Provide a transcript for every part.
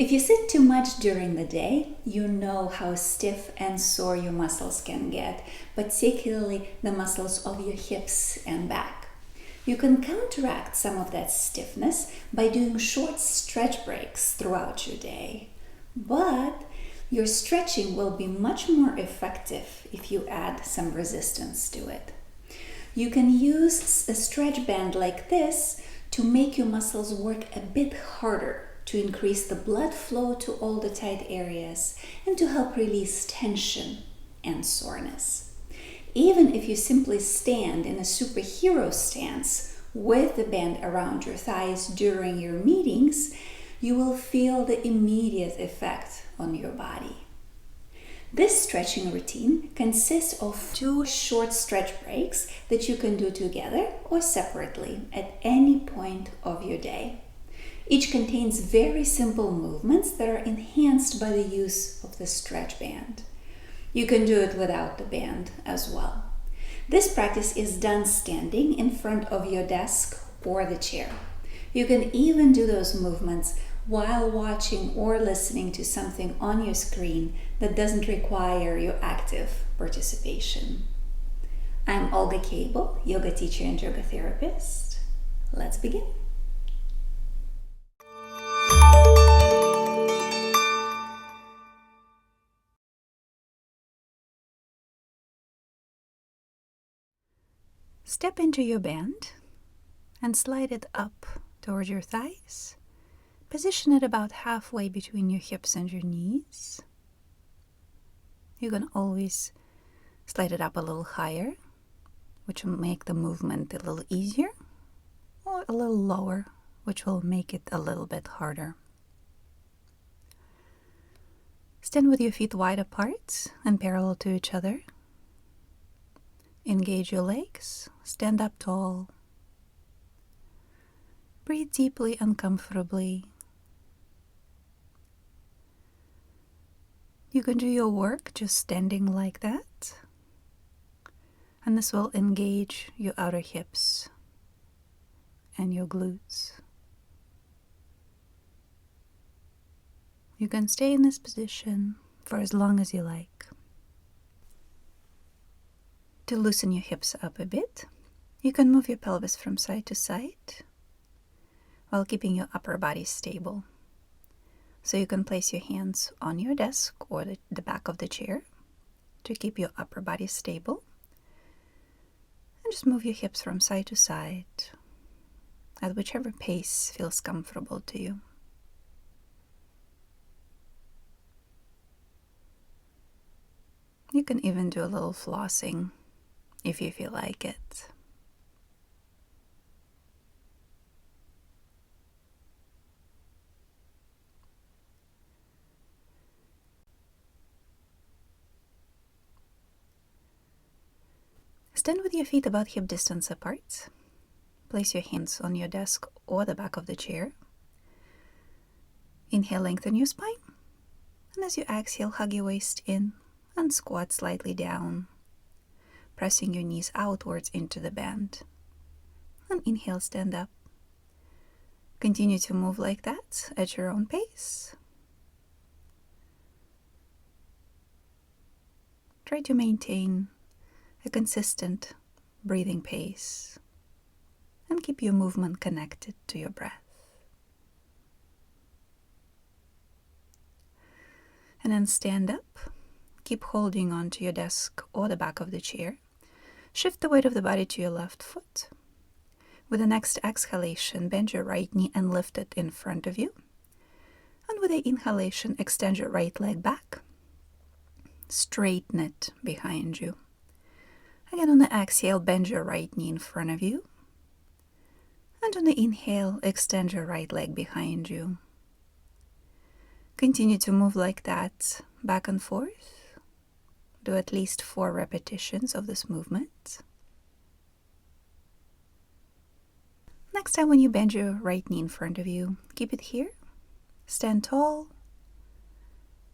If you sit too much during the day, you know how stiff and sore your muscles can get, particularly the muscles of your hips and back. You can counteract some of that stiffness by doing short stretch breaks throughout your day. But your stretching will be much more effective if you add some resistance to it. You can use a stretch band like this to make your muscles work a bit harder, to increase the blood flow to all the tight areas, and to help release tension and soreness. Even if you simply stand in a superhero stance with the band around your thighs during your meetings, you will feel the immediate effect on your body. This stretching routine consists of 2 short stretch breaks that you can do together or separately at any point of your day. Each contains very simple movements that are enhanced by the use of the stretch band. You can do it without the band as well. This practice is done standing in front of your desk or the chair. You can even do those movements while watching or listening to something on your screen that doesn't require your active participation. I'm Olga Cable, yoga teacher and yoga therapist. Let's begin. Step into your band and slide it up towards your thighs. Position it about halfway between your hips and your knees. You can always slide it up a little higher, which will make the movement a little easier, or a little lower, which will make it a little bit harder. Stand with your feet wide apart and parallel to each other. Engage your legs, stand up tall. Breathe deeply and comfortably. You can do your work just standing like that, and this will engage your outer hips and your glutes. You can stay in this position for as long as you like. To loosen your hips up a bit, you can move your pelvis from side to side while keeping your upper body stable. So you can place your hands on your desk or the back of the chair to keep your upper body stable. And just move your hips from side to side at whichever pace feels comfortable to you. You can even do a little flossing if you feel like it. Stand with your feet about hip distance apart. Place your hands on your desk or the back of the chair. Inhale, lengthen your spine. And as you exhale, hug your waist in and squat slightly down, pressing your knees outwards into the band. And inhale, stand up. Continue to move like that at your own pace. Try to maintain a consistent breathing pace and keep your movement connected to your breath. And then stand up. Keep holding on to your desk or the back of the chair. Shift the weight of the body to your left foot. With the next exhalation, bend your right knee and lift it in front of you. And with the inhalation, extend your right leg back. Straighten it behind you. Again, on the exhale, bend your right knee in front of you. And on the inhale, extend your right leg behind you. Continue to move like that, back and forth. Do at least 4 repetitions of this movement. Next time when you bend your right knee in front of you, keep it here. Stand tall.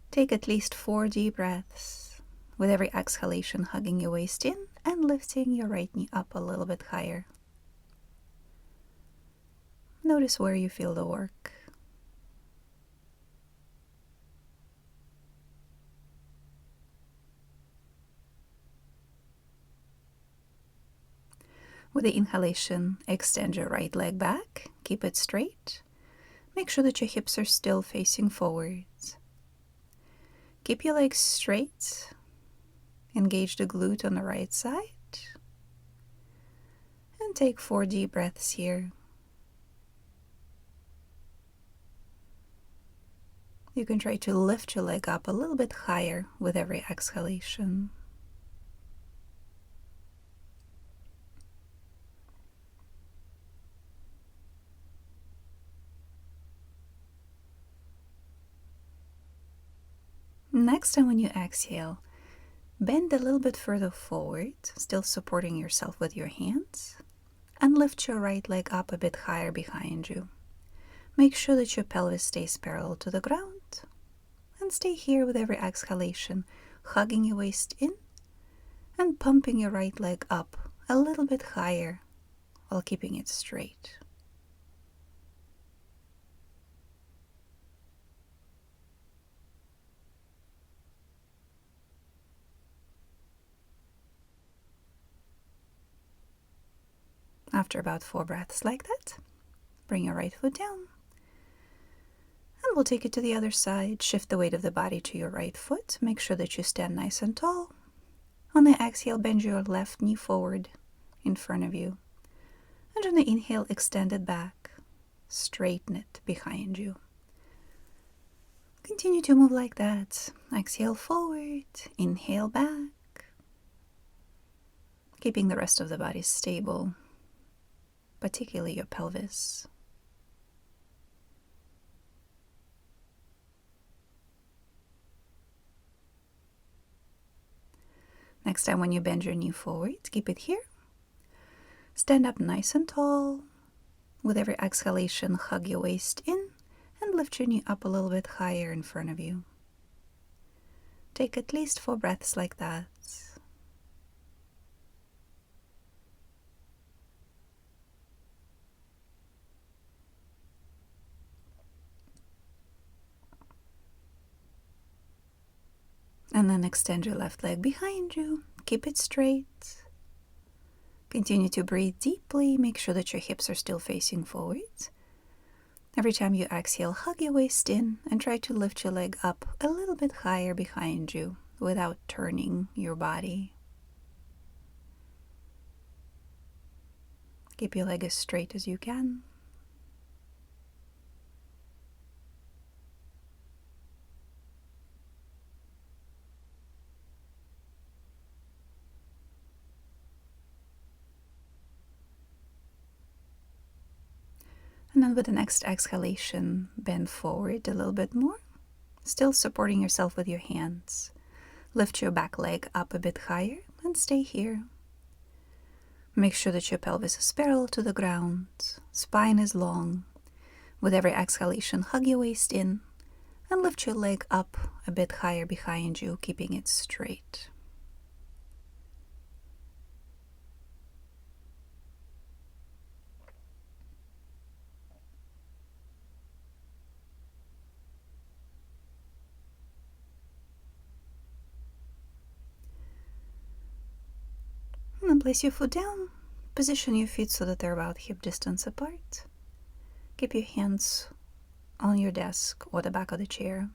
Take at least 4 deep breaths. With every exhalation, hugging your waist in and lifting your right knee up a little bit higher. Notice where you feel the work. With the inhalation, extend your right leg back, keep it straight. Make sure that your hips are still facing forwards. Keep your legs straight. Engage the glute on the right side. And take 4 deep breaths here. You can try to lift your leg up a little bit higher with every exhalation. Next time when you exhale, bend a little bit further forward, still supporting yourself with your hands, and lift your right leg up a bit higher behind you. Make sure that your pelvis stays parallel to the ground, and stay here with every exhalation, hugging your waist in and pumping your right leg up a little bit higher while keeping it straight. After about 4 breaths like that, bring your right foot down. And we'll take it to the other side. Shift the weight of the body to your right foot. Make sure that you stand nice and tall. On the exhale, bend your left knee forward in front of you. And on the inhale, extend it back. Straighten it behind you. Continue to move like that. Exhale forward. Inhale back. Keeping the rest of the body stable, particularly your pelvis. Next time when you bend your knee forward, keep it here. Stand up nice and tall. With every exhalation, hug your waist in and lift your knee up a little bit higher in front of you. Take at least 4 breaths like that. And then extend your left leg behind you. Keep it straight. Continue to breathe deeply. Make sure that your hips are still facing forwards. Every time you exhale, hug your waist in and try to lift your leg up a little bit higher behind you without turning your body. Keep your leg as straight as you can. And then with the next exhalation, bend forward a little bit more, still supporting yourself with your hands. Lift your back leg up a bit higher and stay here. Make sure that your pelvis is parallel to the ground, spine is long. With every exhalation, hug your waist in and lift your leg up a bit higher behind you, keeping it straight. And then place your foot down. Position your feet so that they're about hip distance apart. Keep your hands on your desk or the back of the chair.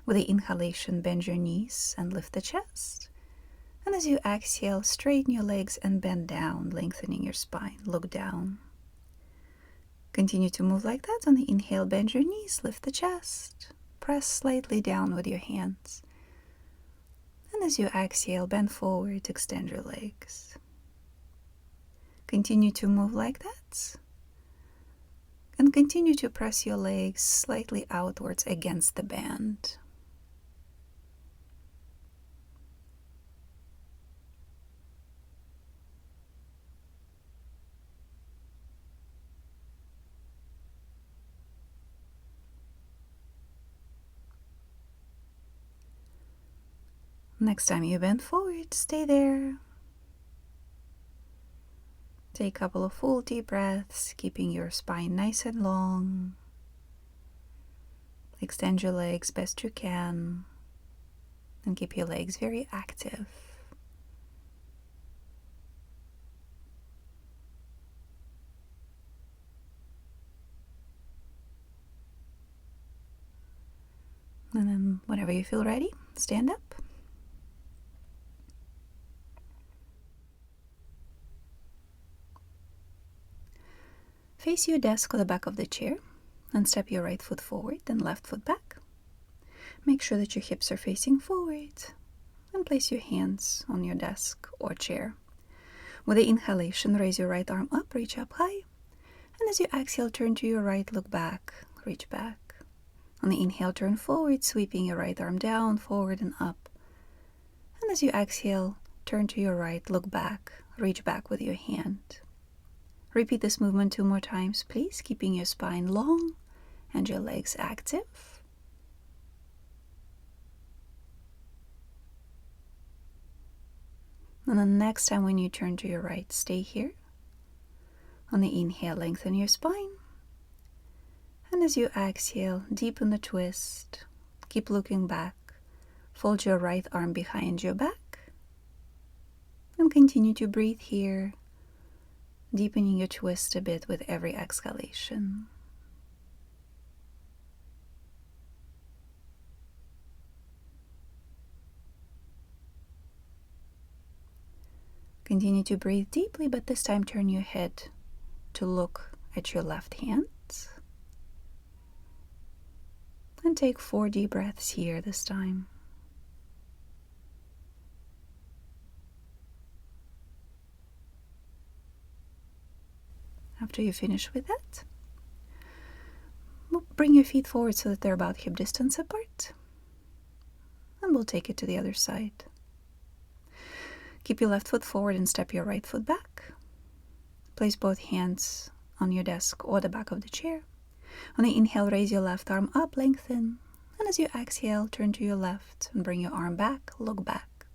With the inhalation, bend your knees and lift the chest. And as you exhale, straighten your legs and bend down, lengthening your spine. Look down. Continue to move like that. On the inhale, bend your knees, lift the chest. Press slightly down with your hands. And as you exhale, bend forward, extend your legs. Continue to move like that. And continue to press your legs slightly outwards against the band. Next time you bend forward, stay there. Take a couple of full deep breaths, keeping your spine nice and long. Extend your legs best you can, and keep your legs very active. And then whenever you feel ready, stand up. Face your desk or the back of the chair and step your right foot forward and left foot back. Make sure that your hips are facing forward and place your hands on your desk or chair. With the inhalation, raise your right arm up, reach up high. And as you exhale, turn to your right, look back, reach back. On the inhale, turn forward, sweeping your right arm down, forward and up. And as you exhale, turn to your right, look back, reach back with your hand. Repeat this movement 2 more times, please, keeping your spine long and your legs active. And the next time when you turn to your right, stay here. On the inhale, lengthen your spine. And as you exhale, deepen the twist. Keep looking back. Fold your right arm behind your back. And continue to breathe here, deepening your twist a bit with every exhalation. Continue to breathe deeply, but this time turn your head to look at your left hand. And take 4 deep breaths here this time. After you finish with that, bring your feet forward so that they're about hip distance apart. And we'll take it to the other side. Keep your left foot forward and step your right foot back. Place both hands on your desk or the back of the chair. On the inhale, raise your left arm up, lengthen. And as you exhale, turn to your left and bring your arm back, look back.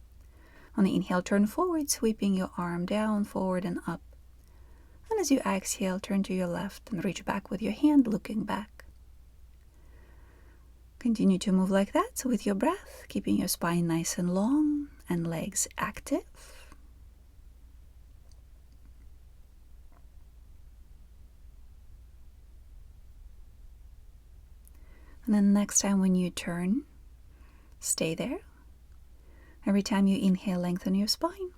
On the inhale, turn forward, sweeping your arm down, forward and up. And as you exhale, turn to your left and reach back with your hand, looking back. Continue to move like that, so with your breath, keeping your spine nice and long and legs active. And then next time when you turn, stay there. Every time you inhale, lengthen your spine.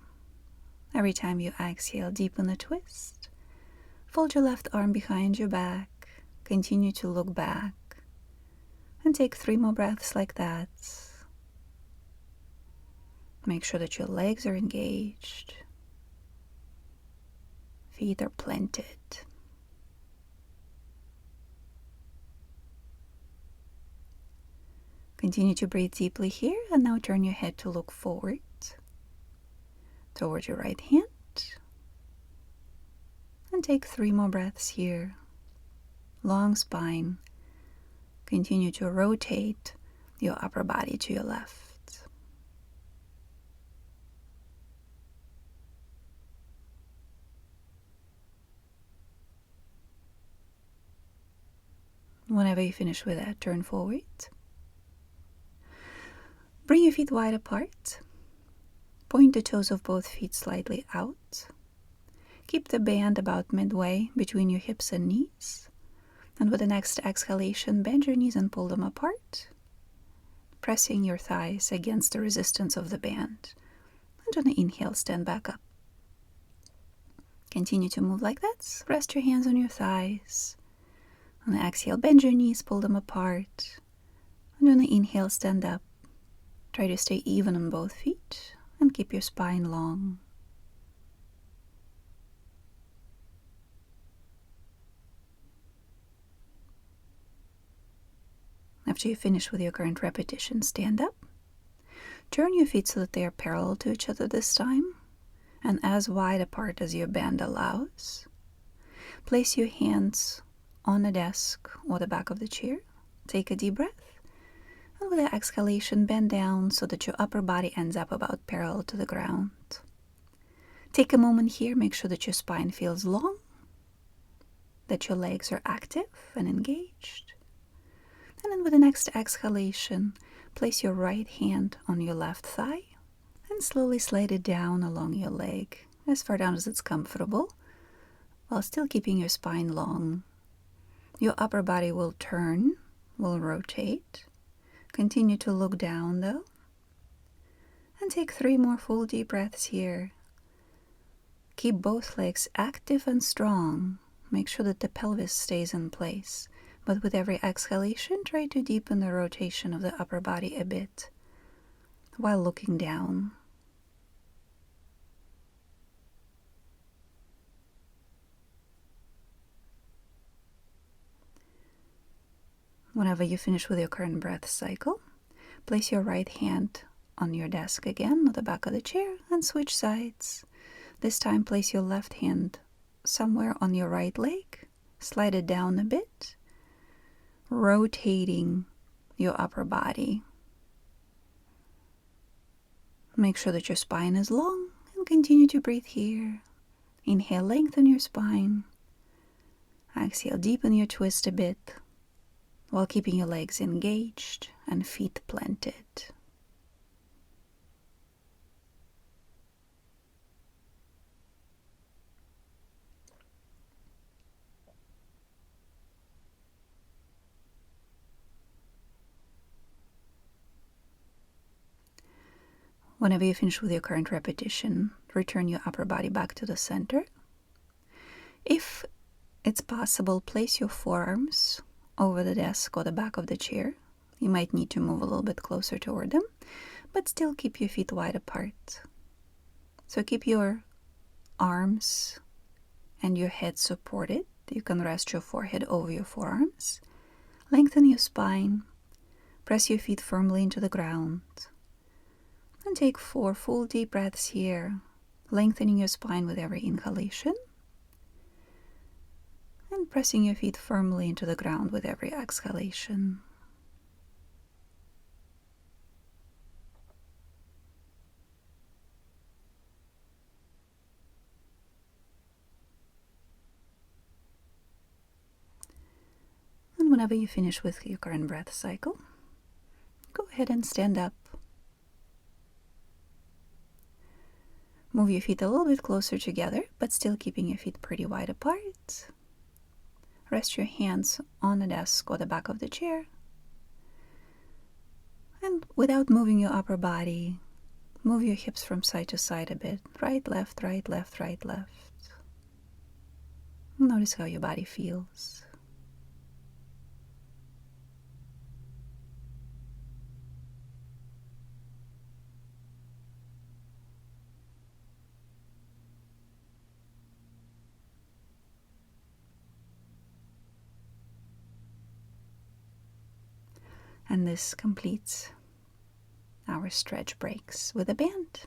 Every time you exhale, deepen the twist. Fold your left arm behind your back. Continue to look back. And take 3 more breaths like that. Make sure that your legs are engaged. Feet are planted. Continue to breathe deeply here, and now turn your head to look forward toward your right hand. And take 3 more breaths here. Long spine. Continue to rotate your upper body to your left. Whenever you finish with that, turn forward. Bring your feet wide apart. Point the toes of both feet slightly out. Keep the band about midway between your hips and knees. And with the next exhalation, bend your knees and pull them apart, pressing your thighs against the resistance of the band. And on the inhale, stand back up. Continue to move like that. Rest your hands on your thighs. On the exhale, bend your knees, pull them apart. And on the inhale, stand up. Try to stay even on both feet and keep your spine long. After you finish with your current repetition, stand up. Turn your feet so that they are parallel to each other this time and as wide apart as your band allows. Place your hands on the desk or the back of the chair. Take a deep breath. And with the exhalation, bend down so that your upper body ends up about parallel to the ground. Take a moment here, make sure that your spine feels long, that your legs are active and engaged. And then with the next exhalation, place your right hand on your left thigh and slowly slide it down along your leg, as far down as it's comfortable, while still keeping your spine long. Your upper body will turn, will rotate, Continue to look down though. And take 3 more full deep breaths here. Keep both legs active and strong. Make sure that the pelvis stays in place. But with every exhalation, try to deepen the rotation of the upper body a bit while looking down. Whenever you finish with your current breath cycle, place your right hand on your desk again, on the back of the chair, and switch sides. This time, place your left hand somewhere on your right leg, slide it down a bit, rotating your upper body. Make sure that your spine is long and continue to breathe here. Inhale, lengthen your spine. Exhale, deepen your twist a bit while keeping your legs engaged and feet planted. Whenever you finish with your current repetition, return your upper body back to the center. If it's possible, place your forearms over the desk or the back of the chair. You might need to move a little bit closer toward them, but still keep your feet wide apart. So keep your arms and your head supported. You can rest your forehead over your forearms. Lengthen your spine. Press your feet firmly into the ground. And take 4 full deep breaths here, lengthening your spine with every inhalation and pressing your feet firmly into the ground with every exhalation. And whenever you finish with your current breath cycle, go ahead and stand up. Move your feet a little bit closer together, but still keeping your feet pretty wide apart. Rest your hands on the desk or the back of the chair. And without moving your upper body, move your hips from side to side a bit. Right, left, right, left, right, left. Notice how your body feels. And this completes our stretch breaks with a band.